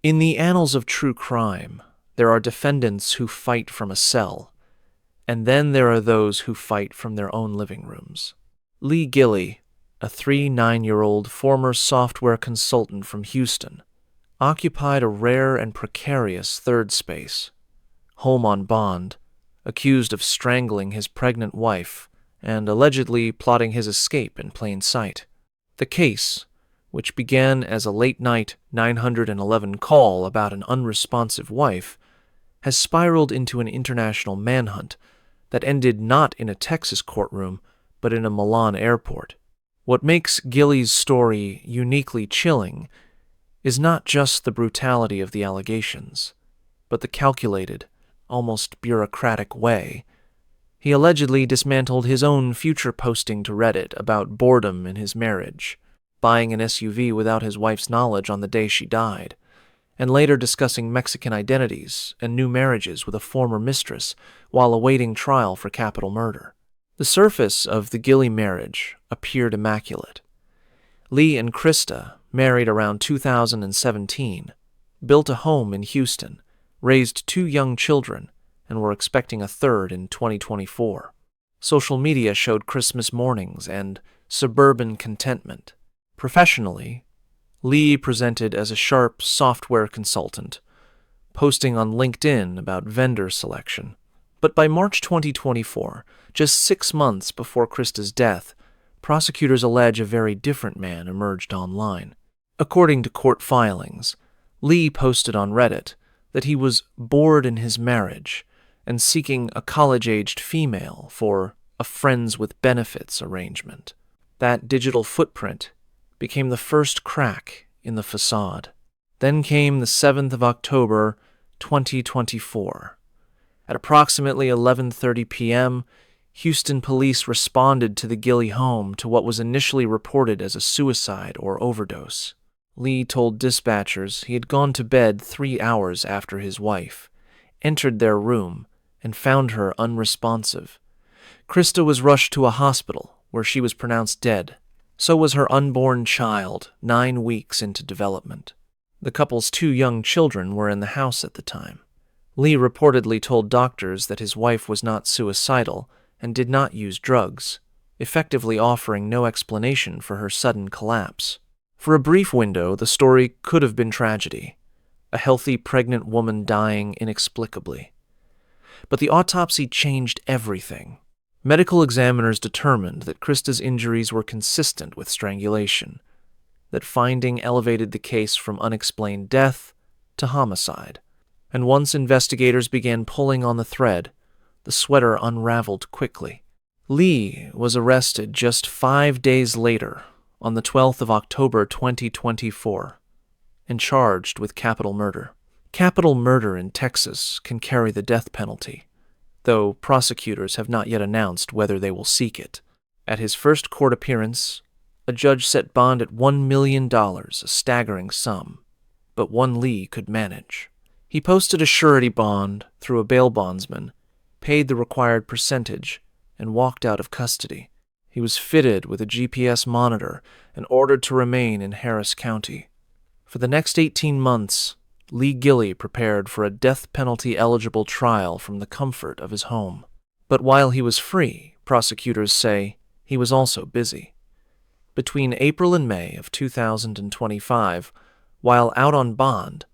In the annals of true crime, there are defendants who fight from a cell, and then there are those who fight from their own living rooms. Lee Gilley, a 39-year-old former software consultant from Houston, occupied a rare and precarious third space, home on bond, accused of strangling his pregnant wife and allegedly plotting his escape in plain sight. The case, which began as a late-night 911 call about an unresponsive wife, has spiraled into an international manhunt that ended not in a Texas courtroom, but in a Milan airport. What makes Gilley's story uniquely chilling is not just the brutality of the allegations, but the calculated, almost bureaucratic way he allegedly dismantled his own future posting to Reddit about boredom in his marriage, buying an SUV without his wife's knowledge on the day she died, and later discussing Mexican identities and new marriages with a former mistress while awaiting trial for capital murder. The surface of the Gilley marriage appeared immaculate. Lee and Krista married around 2017, built a home in Houston, raised 2 young children, and were expecting a third in 2024. Social media showed Christmas mornings and suburban contentment. Professionally, Lee presented as a sharp software consultant, posting on LinkedIn about vendor selection. But by March 2024, just 6 months before Krista's death, prosecutors allege a very different man emerged online. According to court filings, Lee posted on Reddit that he was bored in his marriage and seeking a college-aged female for a friends with benefits arrangement. That digital footprint became the first crack in the facade. Then came the 7th of October, 2024. At approximately 11:30 p.m., Houston police responded to the Gilley home to what was initially reported as a suicide or overdose. Lee told dispatchers he had gone to bed 3 hours after his wife, entered their room, and found her unresponsive. Krista was rushed to a hospital where she was pronounced dead. So was her unborn child, 9 weeks into development. The couple's 2 young children were in the house at the time. Lee reportedly told doctors that his wife was not suicidal and did not use drugs, effectively offering no explanation for her sudden collapse. For a brief window, the story could have been tragedy, a healthy pregnant woman dying inexplicably. But the autopsy changed everything. Medical examiners determined that Krista's injuries were consistent with strangulation. That finding elevated the case from unexplained death to homicide. And once investigators began pulling on the thread, the sweater unraveled quickly. Lee was arrested just 5 days later, on the 12th of October 2024, and charged with capital murder. Capital murder in Texas can carry the death penalty, though prosecutors have not yet announced whether they will seek it. At his first court appearance, a judge set bond at $1 million, a staggering sum, but one Lee could manage. He posted a surety bond through a bail bondsman, paid the required percentage, and walked out of custody. He was fitted with a GPS monitor and ordered to remain in Harris County. For the next 18 months, Lee Gilley prepared for a death penalty-eligible trial from the comfort of his home. But while he was free, prosecutors say, he was also busy. Between April and May of 2025, while out on bond,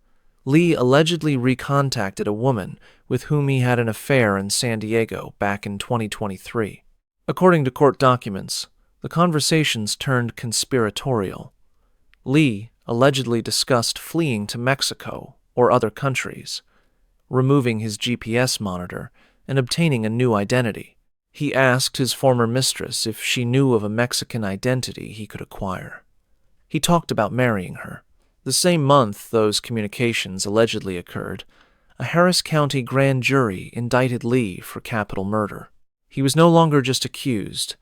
Lee allegedly recontacted a woman with whom he had an affair in San Diego back in 2023. According to court documents, the conversations turned conspiratorial. Lee allegedly discussed fleeing to Mexico or other countries, removing his GPS monitor and obtaining a new identity. He asked his former mistress if she knew of a Mexican identity he could acquire. He talked about marrying her. The same month those communications allegedly occurred, a Harris County grand jury indicted Lee for capital murder. He was no longer just accused.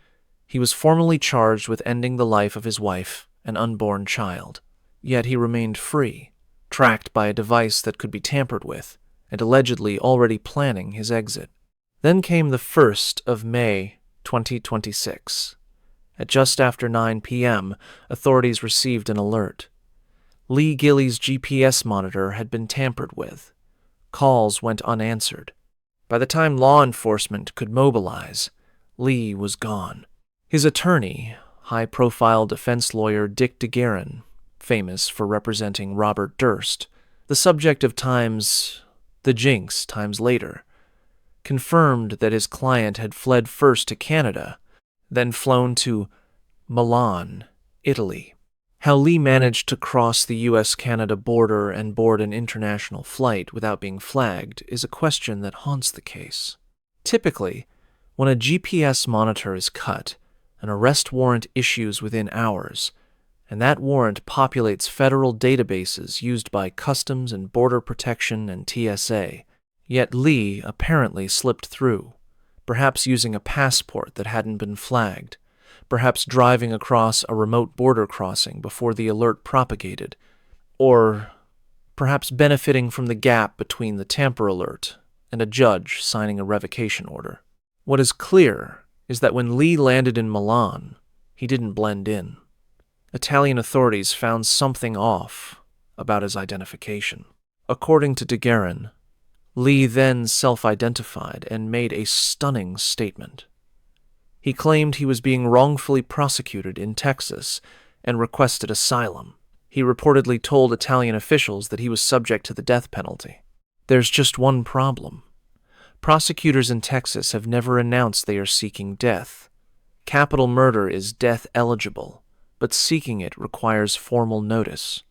He was formally charged with ending the life of his wife and unborn child. Yet he remained free, tracked by a device that could be tampered with, and allegedly already planning his exit. Then came the 1st of May, 2026. At just after 9 p.m., authorities received an alert. Lee Gilly's GPS monitor had been tampered with. Calls went unanswered. By the time law enforcement could mobilize, Lee was gone. His attorney, high-profile defense lawyer Dick DeGuerin, famous for representing Robert Durst, the subject of Time's The Jinx times later, confirmed that his client had fled first to Canada, then flown to Milan, Italy. How Lee managed to cross the U.S.-Canada border and board an international flight without being flagged is a question that haunts the case. Typically, when a GPS monitor is cut, an arrest warrant issues within hours, and that warrant populates federal databases used by Customs and Border Protection and TSA. Yet Lee apparently slipped through, perhaps using a passport that hadn't been flagged, perhaps driving across a remote border crossing before the alert propagated, or perhaps benefiting from the gap between the tamper alert and a judge signing a revocation order. What is clear is that when Lee landed in Milan, he didn't blend in. Italian authorities found something off about his identification. According to DeGuerin, Lee then self-identified and made a stunning statement. He claimed he was being wrongfully prosecuted in Texas and requested asylum. He reportedly told Italian officials that he was subject to the death penalty. There's just one problem. Prosecutors in Texas have never announced they are seeking death. Capital murder is death eligible, but seeking it requires formal notice.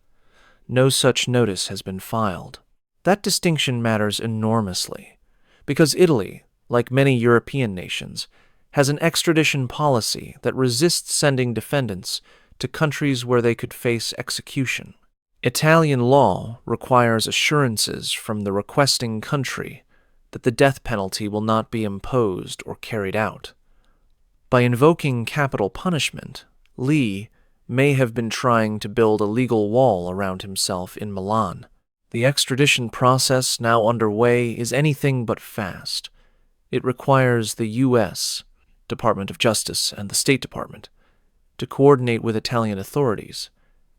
No such notice has been filed. That distinction matters enormously, because Italy, like many European nations, has an extradition policy that resists sending defendants to countries where they could face execution. Italian law requires assurances from the requesting country that the death penalty will not be imposed or carried out. By invoking capital punishment, Lee may have been trying to build a legal wall around himself in Milan. The extradition process now underway is anything but fast. It requires the U.S. Department of Justice and the State Department to coordinate with Italian authorities,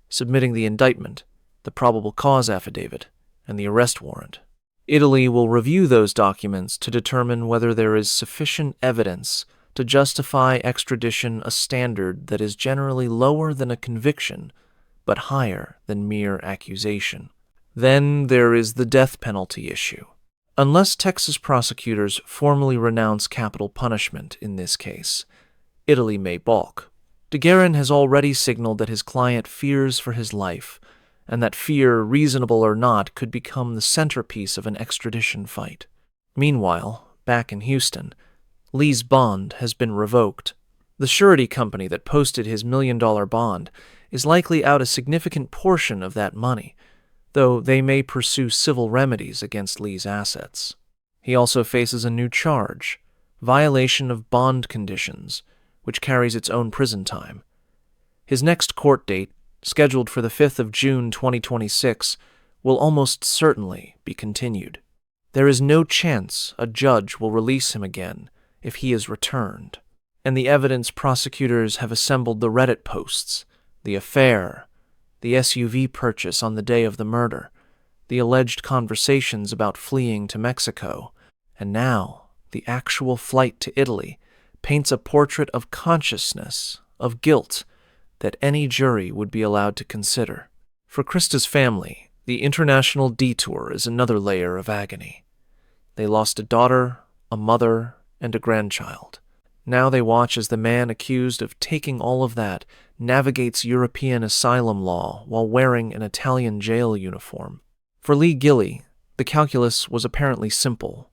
submitting the indictment, the probable cause affidavit, and the arrest warrant. Italy will review those documents to determine whether there is sufficient evidence to justify extradition, a standard that is generally lower than a conviction, but higher than mere accusation. Then there is the death penalty issue. Unless Texas prosecutors formally renounce capital punishment in this case, Italy may balk. DeGuerin has already signaled that his client fears for his life, and that fear, reasonable or not, could become the centerpiece of an extradition fight. Meanwhile, back in Houston, Lee's bond has been revoked. The surety company that posted his $1 million bond is likely out a significant portion of that money, though they may pursue civil remedies against Lee's assets. He also faces a new charge, violation of bond conditions, which carries its own prison time. His next court date, scheduled for the 5th of June 2026, will almost certainly be continued. There is no chance a judge will release him again if he is returned, and the evidence prosecutors have assembled the Reddit posts, the affair, the SUV purchase on the day of the murder, the alleged conversations about fleeing to Mexico, and now the actual flight to Italy paints a portrait of consciousness, of guilt, that any jury would be allowed to consider. For Krista's family, the international detour is another layer of agony. They lost a daughter, a mother, and a grandchild. Now they watch as the man accused of taking all of that navigates European asylum law while wearing an Italian jail uniform. For Lee Gilly, the calculus was apparently simple.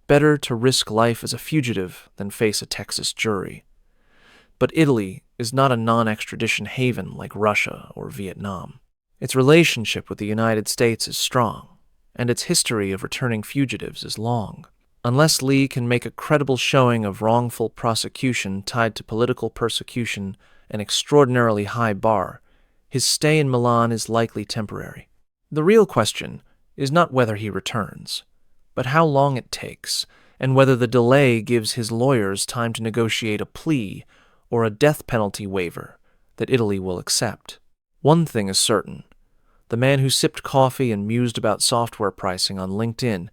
Better to risk life as a fugitive than face a Texas jury. But Italy is not a non-extradition haven like Russia or Vietnam. Its relationship with the United States is strong, and its history of returning fugitives is long. Unless Lee can make a credible showing of wrongful prosecution tied to political persecution, an extraordinarily high bar, his stay in Milan is likely temporary. The real question is not whether he returns, but how long it takes, and whether the delay gives his lawyers time to negotiate a plea or a death penalty waiver that Italy will accept. One thing is certain. the man who sipped coffee and mused about software pricing on LinkedIn,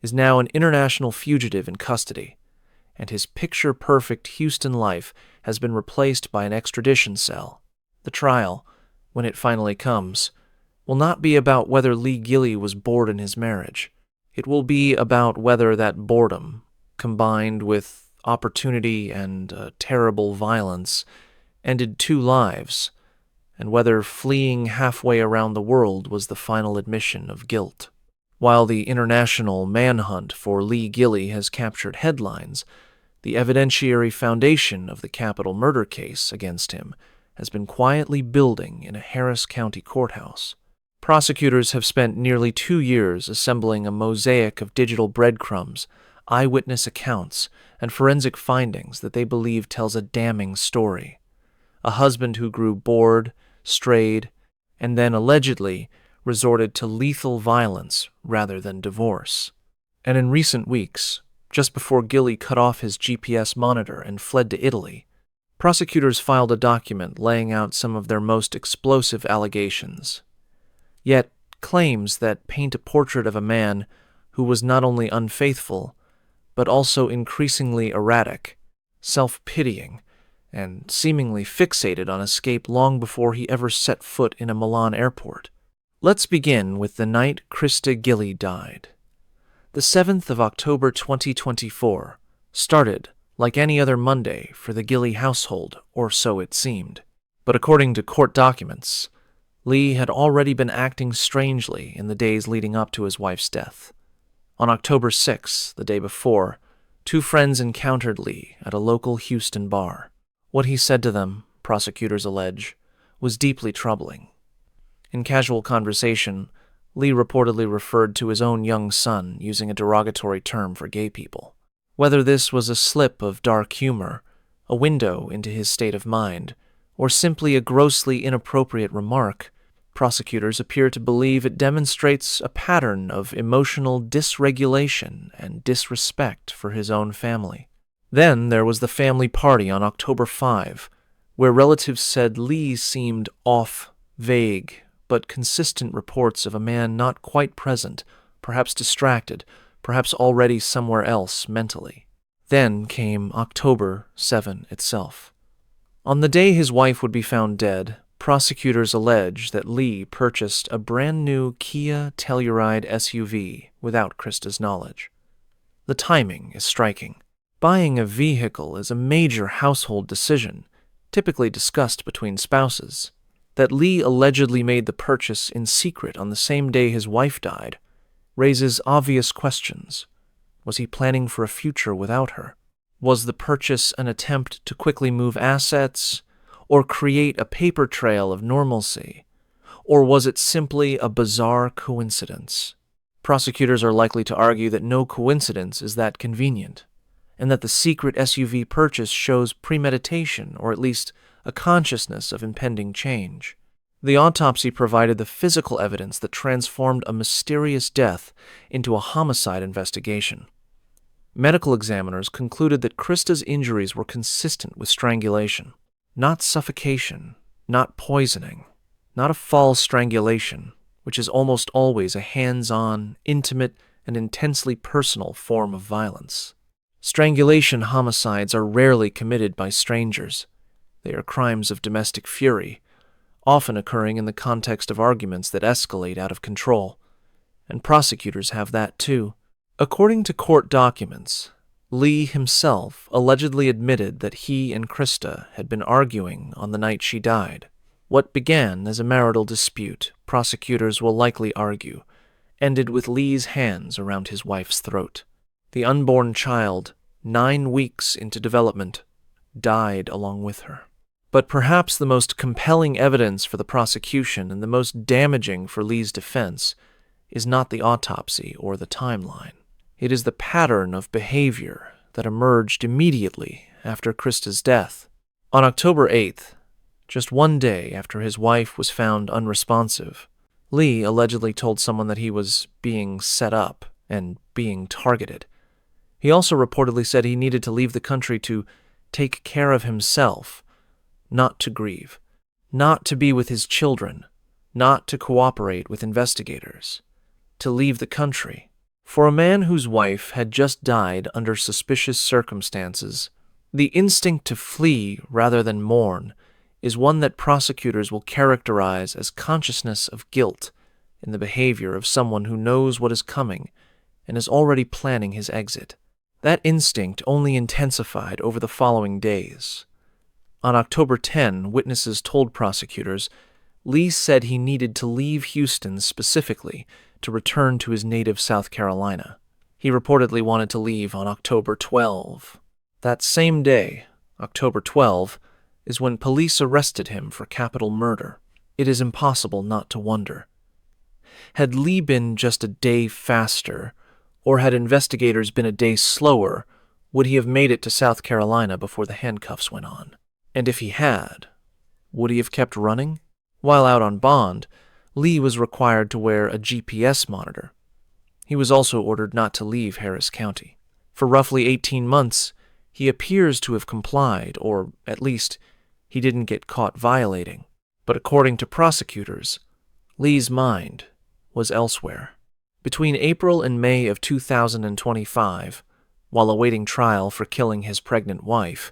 is now an international fugitive in custody, and his picture-perfect Houston life has been replaced by an extradition cell. The trial, when it finally comes, will not be about whether Lee Gilley was bored in his marriage. It will be about whether that boredom, combined with opportunity and terrible violence, ended 2 lives, and whether fleeing halfway around the world was the final admission of guilt. While the international manhunt for Lee Gilley has captured headlines, the evidentiary foundation of the capital murder case against him has been quietly building in a Harris County courthouse. Prosecutors have spent nearly 2 years assembling a mosaic of digital breadcrumbs, eyewitness accounts, and forensic findings that they believe tells a damning story. A husband who grew bored, strayed, and then allegedly resorted to lethal violence rather than divorce. And in recent weeks, just before Gilley cut off his GPS monitor and fled to Italy, prosecutors filed a document laying out some of their most explosive allegations, yet claims that paint a portrait of a man who was not only unfaithful, but also increasingly erratic, self-pitying, and seemingly fixated on escape long before he ever set foot in a Milan airport. Let's begin with the night Krista Gilley died. The 7th of October 2024 started like any other Monday for the Gilley household, or so it seemed. But according to court documents, Lee had already been acting strangely in the days leading up to his wife's death. On October 6, the day before, 2 friends encountered Lee at a local Houston bar. What he said to them, prosecutors allege, was deeply troubling. In casual conversation, Lee reportedly referred to his own young son using a derogatory term for gay people. Whether this was a slip of dark humor, a window into his state of mind, or simply a grossly inappropriate remark, prosecutors appear to believe it demonstrates a pattern of emotional dysregulation and disrespect for his own family. Then there was the family party on October 5, where relatives said Lee seemed off, vague, but consistent reports of a man not quite present, perhaps distracted, perhaps already somewhere else mentally. Then came October 7 itself. On the day his wife would be found dead, prosecutors allege that Lee purchased a brand new Kia Telluride SUV without Krista's knowledge. The timing is striking. Buying a vehicle is a major household decision, typically discussed between spouses. That Lee allegedly made the purchase in secret on the same day his wife died raises obvious questions. Was he planning for a future without her? Was the purchase an attempt to quickly move assets, or create a paper trail of normalcy? Or was it simply a bizarre coincidence? Prosecutors are likely to argue that no coincidence is that convenient, and that the secret SUV purchase shows premeditation, or at least a consciousness of impending change. The autopsy provided the physical evidence that transformed a mysterious death into a homicide investigation. Medical examiners concluded that Krista's injuries were consistent with strangulation, not suffocation, not poisoning, not a false strangulation, which is almost always a hands-on, intimate, and intensely personal form of violence. Strangulation homicides are rarely committed by strangers. They are crimes of domestic fury, often occurring in the context of arguments that escalate out of control. And prosecutors have that too. According to court documents, Lee himself allegedly admitted that he and Krista had been arguing on the night she died. What began as a marital dispute, prosecutors will likely argue, ended with Lee's hands around his wife's throat. The unborn child, 9 weeks into development, died along with her. But perhaps the most compelling evidence for the prosecution and the most damaging for Lee's defense is not the autopsy or the timeline. It is the pattern of behavior that emerged immediately after Krista's death. On October 8th, just 1 day after his wife was found unresponsive, Lee allegedly told someone that he was being set up and being targeted. He also reportedly said he needed to leave the country to take care of himself, not to grieve, not to be with his children, not to cooperate with investigators, to leave the country. For a man whose wife had just died under suspicious circumstances, the instinct to flee rather than mourn is one that prosecutors will characterize as consciousness of guilt in the behavior of someone who knows what is coming and is already planning his exit. That instinct only intensified over the following days. On October 10, witnesses told prosecutors Lee said he needed to leave Houston specifically to return to his native South Carolina. He reportedly wanted to leave on October 12. That same day, October 12, is when police arrested him for capital murder. It is impossible not to wonder. Had Lee been just a day faster, or had investigators been a day slower, would he have made it to South Carolina before the handcuffs went on? And if he had, would he have kept running? While out on bond, Lee was required to wear a GPS monitor. He was also ordered not to leave Harris County. For roughly 18 months, he appears to have complied, or at least he didn't get caught violating. But according to prosecutors, Lee's mind was elsewhere. Between April and May of 2025, while awaiting trial for killing his pregnant wife,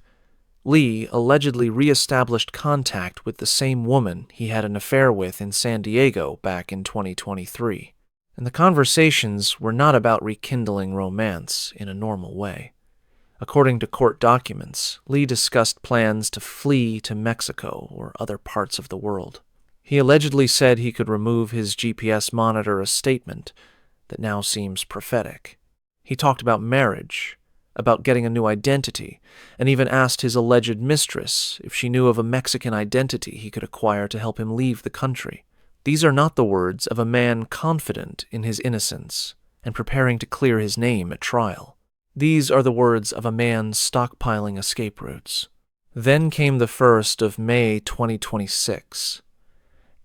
Lee allegedly re-established contact with the same woman he had an affair with in San Diego back in 2023. And the conversations were not about rekindling romance in a normal way. According to court documents, Lee discussed plans to flee to Mexico or other parts of the world. He allegedly said he could remove his GPS monitor a statement that now seems prophetic. He talked about marriage, about getting a new identity, and even asked his alleged mistress if she knew of a Mexican identity he could acquire to help him leave the country. These are not the words of a man confident in his innocence and preparing to clear his name at trial. These are the words of a man stockpiling escape routes. Then came the 1st of May 2026.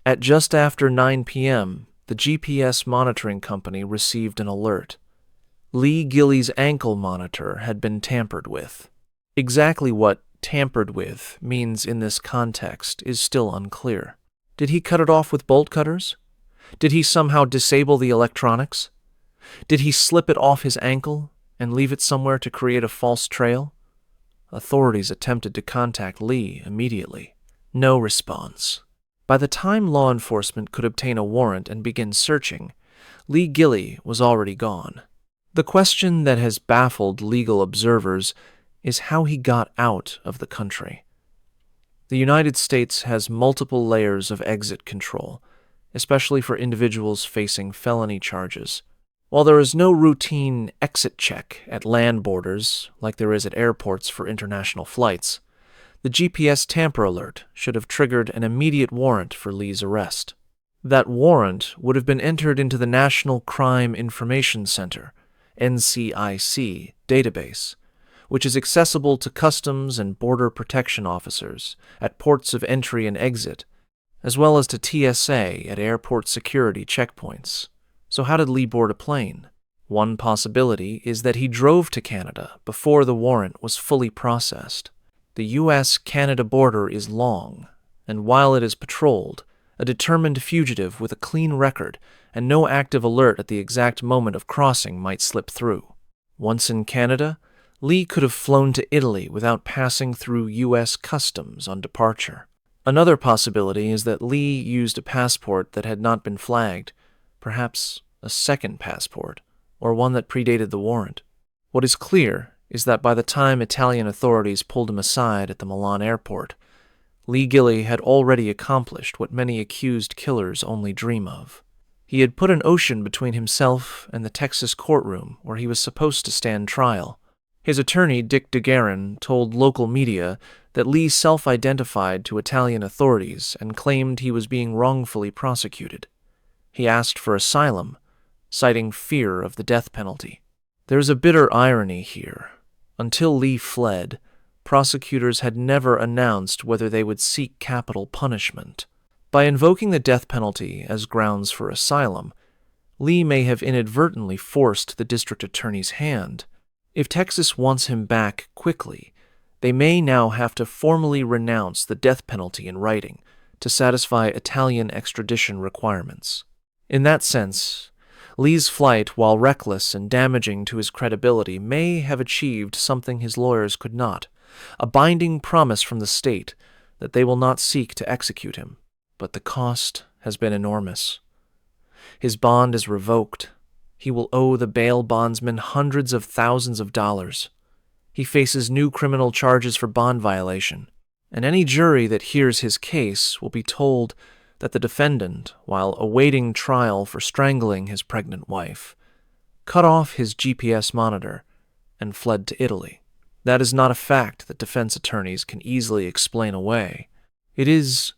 At just after 9 p.m., the GPS monitoring company received an alert. Lee Gilley's ankle monitor had been tampered with. Exactly what tampered with means in this context is still unclear. Did he cut it off with bolt cutters? Did he somehow disable the electronics? Did he slip it off his ankle and leave it somewhere to create a false trail? Authorities attempted to contact Lee immediately. No response. By the time law enforcement could obtain a warrant and begin searching, Lee Gilley was already gone. The question that has baffled legal observers is how he got out of the country. The United States has multiple layers of exit control, especially for individuals facing felony charges. While there is no routine exit check at land borders like there is at airports for international flights, the GPS tamper alert should have triggered an immediate warrant for Lee's arrest. That warrant would have been entered into the National Crime Information Center, NCIC, database, which is accessible to Customs and Border Protection officers at ports of entry and exit, as well as to TSA at airport security checkpoints. So how did Lee board a plane? One possibility is that he drove to Canada before the warrant was fully processed. The U.S.-Canada border is long, and while it is patrolled, a determined fugitive with a clean record and no active alert at the exact moment of crossing might slip through. Once in Canada, Lee could have flown to Italy without passing through U.S. Customs on departure. Another possibility is that Lee used a passport that had not been flagged, perhaps a second passport, or one that predated the warrant. What is clear is that by the time Italian authorities pulled him aside at the Milan airport, Lee Gilley had already accomplished what many accused killers only dream of. He had put an ocean between himself and the Texas courtroom where he was supposed to stand trial. His attorney, Dick DeGuerin, told local media that Lee self-identified to Italian authorities and claimed he was being wrongfully prosecuted. He asked for asylum, citing fear of the death penalty. There's a bitter irony here. Until Lee fled, prosecutors had never announced whether they would seek capital punishment. By invoking the death penalty as grounds for asylum, Lee may have inadvertently forced the district attorney's hand. If Texas wants him back quickly, they may now have to formally renounce the death penalty in writing to satisfy Italian extradition requirements. In that sense, Lee's flight, while reckless and damaging to his credibility, may have achieved something his lawyers could not, a binding promise from the state that they will not seek to execute him. But the cost has been enormous. His bond is revoked. He will owe the bail bondsman hundreds of thousands of dollars. He faces new criminal charges for bond violation, and any jury that hears his case will be told that the defendant, while awaiting trial for strangling his pregnant wife, cut off his GPS monitor and fled to Italy. That is not a fact that defense attorneys can easily explain away. It is,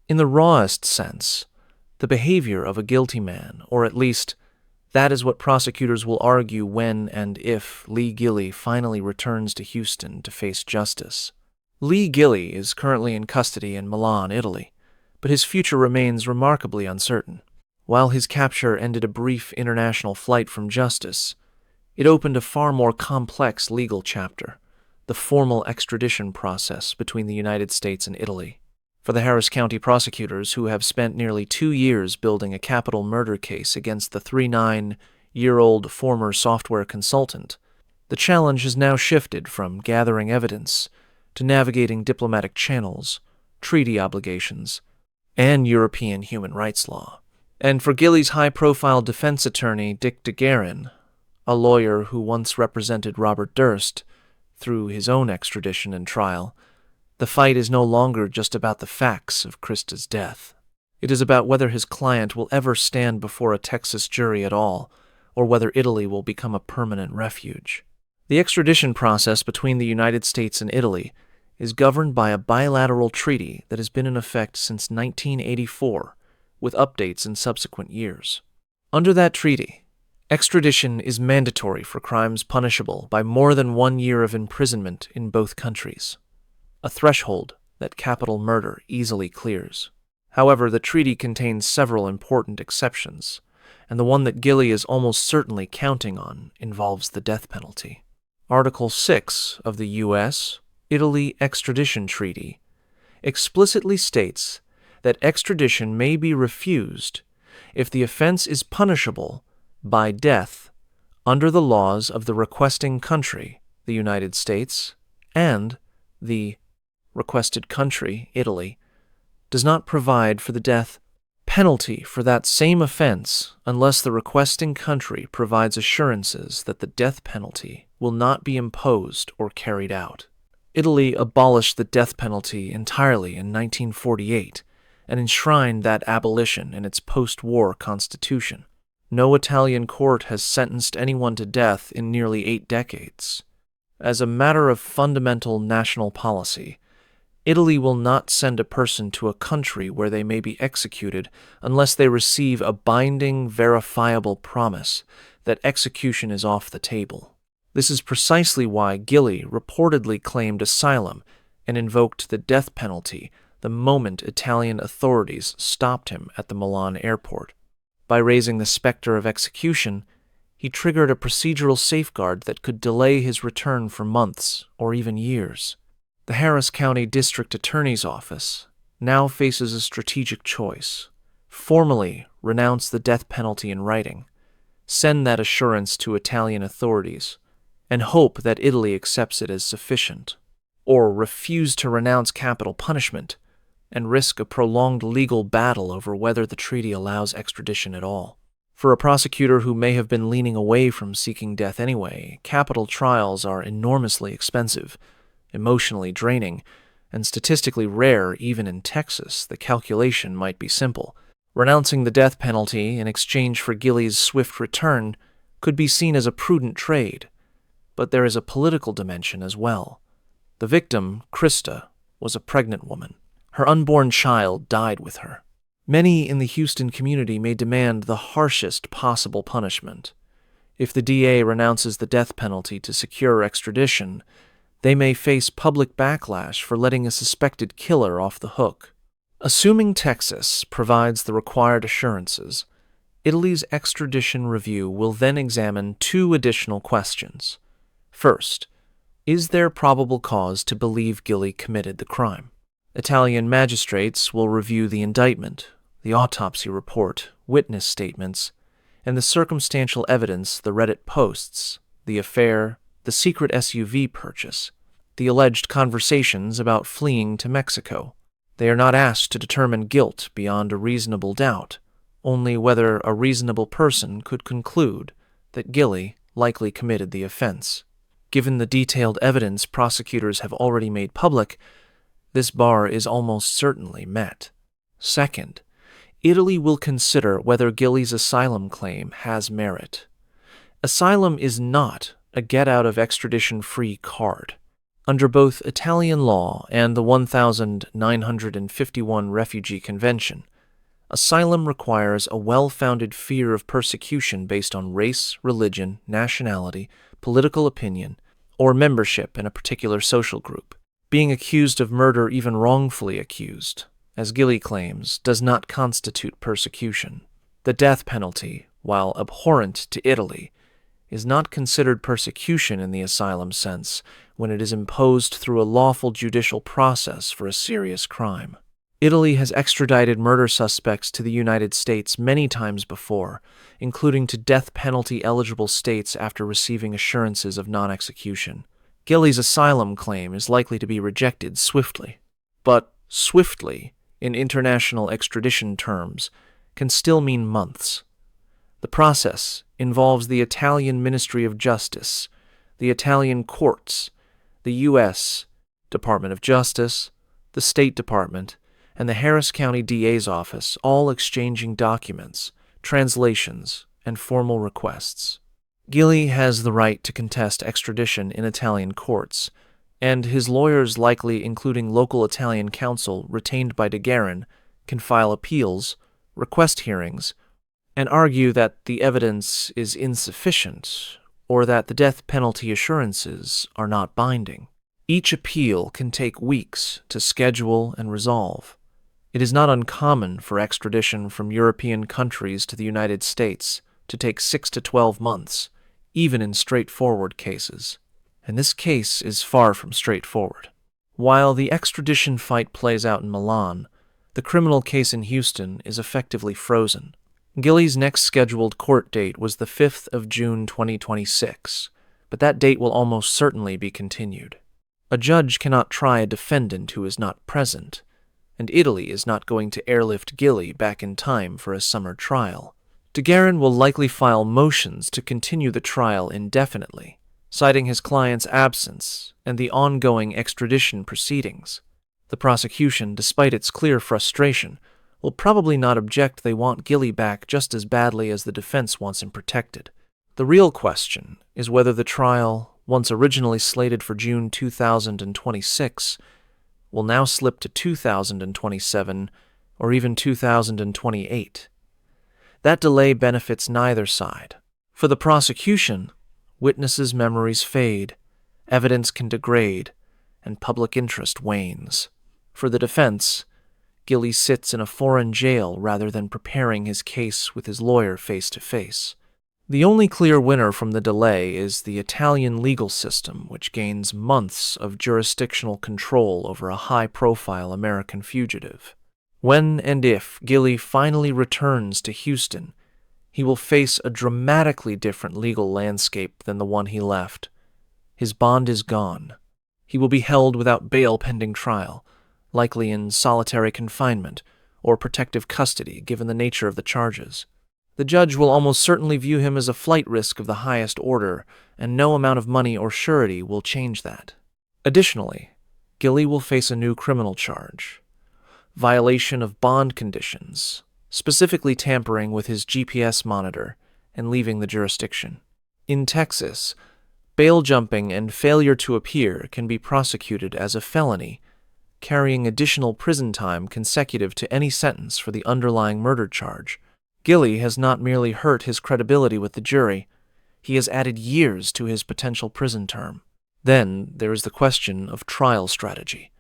in the rawest sense, the behavior of a guilty man, or at least that is what prosecutors will argue when and if Lee Gilley finally returns to Houston to face justice. Lee Gilley is currently in custody in Milan, Italy, but his future remains remarkably uncertain. While his capture ended a brief international flight from justice, it opened a far more complex legal chapter, the formal extradition process between the United States and Italy. For the Harris County prosecutors, who have spent nearly 2 years building a capital murder case against the 39-year-old former software consultant, the challenge has now shifted from gathering evidence to navigating diplomatic channels, treaty obligations, and European human rights law. And for Gilley's high-profile defense attorney, Dick DeGuerin, a lawyer who once represented Robert Durst through his own extradition and trial, the fight is no longer just about the facts of Krista's death. It is about whether his client will ever stand before a Texas jury at all, or whether Italy will become a permanent refuge. The extradition process between the United States and Italy is governed by a bilateral treaty that has been in effect since 1984, with updates in subsequent years. Under that treaty, extradition is mandatory for crimes punishable by more than 1 year of imprisonment in both countries, a threshold that capital murder easily clears. However, the treaty contains several important exceptions, and the one that Gilley is almost certainly counting on involves the death penalty. Article 6 of the U.S.-Italy Extradition Treaty explicitly states that extradition may be refused if the offense is punishable by death under the laws of the requesting country, the United States, and the requested country, Italy, does not provide for the death penalty for that same offense unless the requesting country provides assurances that the death penalty will not be imposed or carried out. Italy abolished the death penalty entirely in 1948 and enshrined that abolition in its post-war constitution. No Italian court has sentenced anyone to death in nearly 8 decades. As a matter of fundamental national policy, Italy will not send a person to a country where they may be executed unless they receive a binding, verifiable promise that execution is off the table. This is precisely why Gilley reportedly claimed asylum and invoked the death penalty the moment Italian authorities stopped him at the Milan airport. By raising the specter of execution, he triggered a procedural safeguard that could delay his return for months or even years. The Harris County District Attorney's Office now faces a strategic choice: formally renounce the death penalty in writing, send that assurance to Italian authorities, and hope that Italy accepts it as sufficient, or refuse to renounce capital punishment and risk a prolonged legal battle over whether the treaty allows extradition at all. For a prosecutor who may have been leaning away from seeking death anyway, capital trials are enormously expensive, emotionally draining, and statistically rare. Even in Texas, the calculation might be simple. Renouncing the death penalty in exchange for Gilley's swift return could be seen as a prudent trade, but there is a political dimension as well. The victim, Krista, was a pregnant woman. Her unborn child died with her. Many in the Houston community may demand the harshest possible punishment. If the DA renounces the death penalty to secure extradition, they may face public backlash for letting a suspected killer off the hook. Assuming Texas provides the required assurances, Italy's extradition review will then examine 2 additional questions. First, is there probable cause to believe Gilley committed the crime? Italian magistrates will review the indictment, the autopsy report, witness statements, and the circumstantial evidence, the Reddit posts, the affair, the secret SUV purchase, the alleged conversations about fleeing to Mexico. They are not asked to determine guilt beyond a reasonable doubt, only whether a reasonable person could conclude that Gilly likely committed the offense. Given the detailed evidence prosecutors have already made public, this bar is almost certainly met. Second, Italy will consider whether Gilly's asylum claim has merit. Asylum is not a get-out-of-extradition-free card. Under both Italian law and the 1951 Refugee Convention, asylum requires a well-founded fear of persecution based on race, religion, nationality, political opinion, or membership in a particular social group. Being accused of murder, even wrongfully accused, as Gilly claims, does not constitute persecution. The death penalty, while abhorrent to Italy, is not considered persecution in the asylum sense when it is imposed through a lawful judicial process for a serious crime. Italy has extradited murder suspects to the United States many times before, including to death penalty-eligible states after receiving assurances of non-execution. Gilly's asylum claim is likely to be rejected swiftly. But swiftly, in international extradition terms, can still mean months. The process involves the Italian Ministry of Justice, the Italian courts, the U.S. Department of Justice, the State Department, and the Harris County DA's office, all exchanging documents, translations, and formal requests. Gilly has the right to contest extradition in Italian courts, and his lawyers, likely including local Italian counsel retained by De Guerin, can file appeals, request hearings, and argue that the evidence is insufficient or that the death penalty assurances are not binding. Each appeal can take weeks to schedule and resolve. It is not uncommon for extradition from European countries to the United States to take 6 to 12 months, even in straightforward cases. And this case is far from straightforward. While the extradition fight plays out in Milan, the criminal case in Houston is effectively frozen. Gilly's next scheduled court date was the 5th of June 2026, but that date will almost certainly be continued. A judge cannot try a defendant who is not present, and Italy is not going to airlift Gilly back in time for a summer trial. De Guerin will likely file motions to continue the trial indefinitely, citing his client's absence and the ongoing extradition proceedings. The prosecution, despite its clear frustration, will probably not object. They want Gilly back just as badly as the defense wants him protected. The real question is whether the trial, once originally slated for June 2026, will now slip to 2027 or even 2028. That delay benefits neither side. For the prosecution, witnesses' memories fade, evidence can degrade, and public interest wanes. For the defense, Gilly sits in a foreign jail rather than preparing his case with his lawyer face to face. The only clear winner from the delay is the Italian legal system, which gains months of jurisdictional control over a high-profile American fugitive. When and if Gilly finally returns to Houston, he will face a dramatically different legal landscape than the one he left. His bond is gone. He will be held without bail pending trial, likely in solitary confinement or protective custody given the nature of the charges. The judge will almost certainly view him as a flight risk of the highest order, and no amount of money or surety will change that. Additionally, Gilly will face a new criminal charge: violation of bond conditions, specifically tampering with his GPS monitor and leaving the jurisdiction. In Texas, bail jumping and failure to appear can be prosecuted as a felony, carrying additional prison time consecutive to any sentence for the underlying murder charge. Gilly has not merely hurt his credibility with the jury, he has added years to his potential prison term. Then there is the question of trial strategy.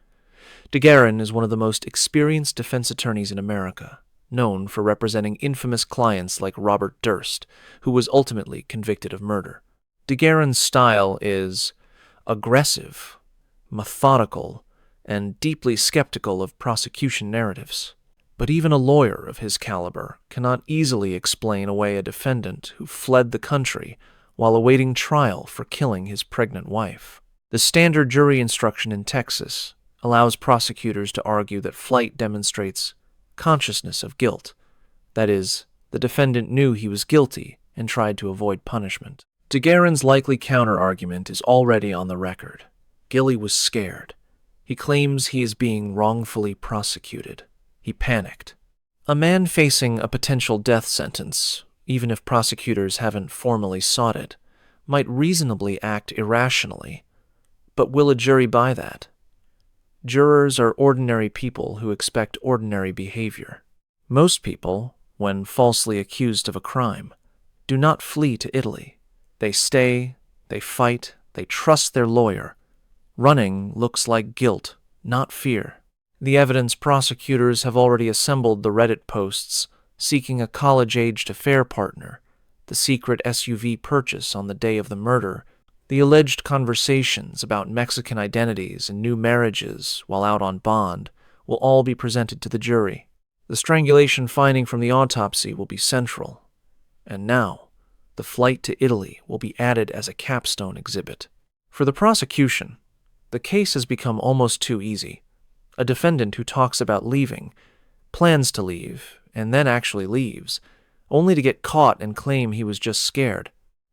De Guerin is one of the most experienced defense attorneys in America, known for representing infamous clients like Robert Durst, who was ultimately convicted of murder. De Guerin's style is aggressive, methodical, and deeply skeptical of prosecution narratives. But even a lawyer of his caliber cannot easily explain away a defendant who fled the country while awaiting trial for killing his pregnant wife. The standard jury instruction in Texas allows prosecutors to argue that flight demonstrates consciousness of guilt. That is, the defendant knew he was guilty and tried to avoid punishment. DeGuerin's likely counter-argument is already on the record. Gilly was scared. He claims he is being wrongfully prosecuted. He panicked. A man facing a potential death sentence, even if prosecutors haven't formally sought it, might reasonably act irrationally. But will a jury buy that? Jurors are ordinary people who expect ordinary behavior. Most people, when falsely accused of a crime, do not flee to Italy. They stay, they fight, they trust their lawyer. Running looks like guilt, not fear. The evidence prosecutors have already assembled the Reddit posts seeking a college-aged affair partner, the secret SUV purchase on the day of the murder, the alleged conversations about Mexican identities and new marriages while out on bond will all be presented to the jury. The strangulation finding from the autopsy will be central. And now, the flight to Italy will be added as a capstone exhibit. For the prosecution, the case has become almost too easy. A defendant who talks about leaving, plans to leave, and then actually leaves, only to get caught and claim he was just scared.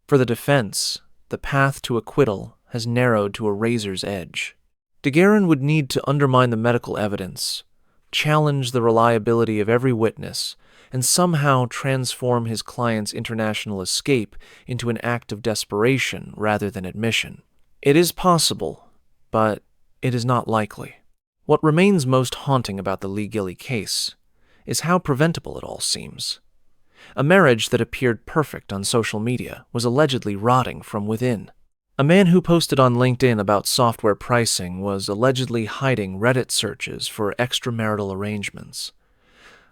For the defense, the path to acquittal has narrowed to a razor's edge. DeGuerin would need to undermine the medical evidence, challenge the reliability of every witness, and somehow transform his client's international escape into an act of desperation rather than admission. It is possible, but it is not likely. What remains most haunting about the Lee Gilly case is how preventable it all seems. A marriage that appeared perfect on social media was allegedly rotting from within. A man who posted on LinkedIn about software pricing was allegedly hiding Reddit searches for extramarital arrangements.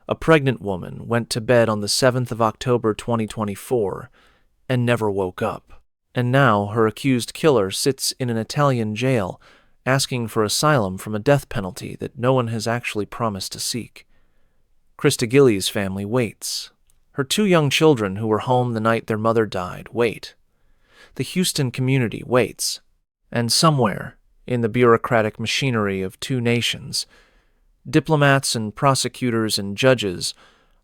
A pregnant woman went to bed on the 7th of October 2024 and never woke up. And now her accused killer sits in an Italian jail asking for asylum from a death penalty that no one has actually promised to seek. Krista Gilly's family waits. Her 2 young children who were home the night their mother died wait. The Houston community waits. And somewhere, in the bureaucratic machinery of 2 nations, diplomats and prosecutors and judges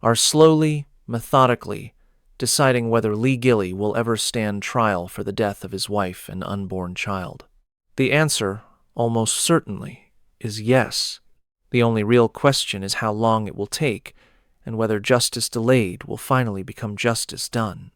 are slowly, methodically, deciding whether Lee Gilly will ever stand trial for the death of his wife and unborn child. The answer, almost certainly, is yes. The only real question is how long it will take, and whether justice delayed will finally become justice done.